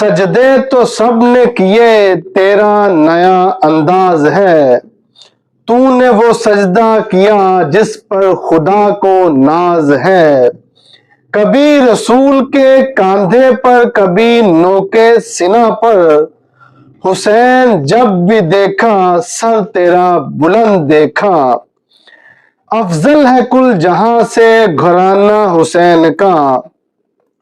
سجدے تو سب نے کیے تیرا نیا انداز ہے، تو نے وہ سجدہ کیا جس پر خدا کو ناز ہے۔ کبھی رسول کے کاندھے پر، کبھی نوکے سینہ پر، حسین جب بھی دیکھا سر تیرا بلند دیکھا۔ افضل ہے کل جہاں سے گھرانہ حسین کا،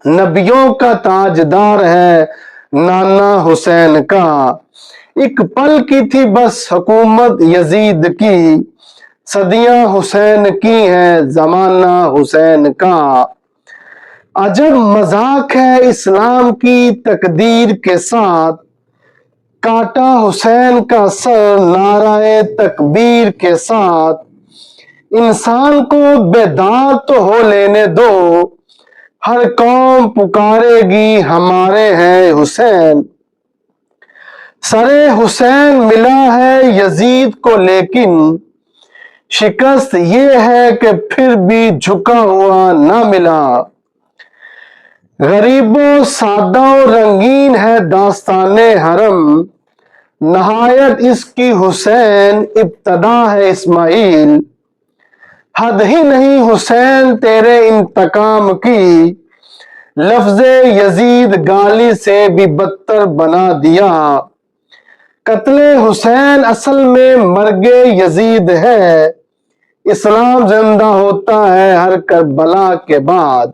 نبیوں کا تاجدار ہے نانا حسین کا۔ ایک پل کی تھی بس حکومت یزید کی، صدیاں حسین کی ہیں زمانہ حسین کا۔ عجب مذاق ہے اسلام کی تقدیر کے ساتھ، کاٹا حسین کا سر نعرہ تکبیر کے ساتھ۔ انسان کو بیدار تو ہو لینے دو، ہر قوم پکارے گی ہمارے ہیں حسین۔ سرے حسین ملا ہے یزید کو لیکن، شکست یہ ہے کہ پھر بھی جھکا ہوا نہ ملا۔ غریب و سادہ و رنگین ہے داستان حرم، نہایت اس کی حسین ابتدا ہے اسماعیل۔ حد ہی نہیں حسین تیرے انتقام کی، لفظ یزید گالی سے بھی بدتر بنا دیا۔ قتل حسین اصل میں مرگ یزید ہے، اسلام زندہ ہوتا ہے ہر کربلا کے بعد۔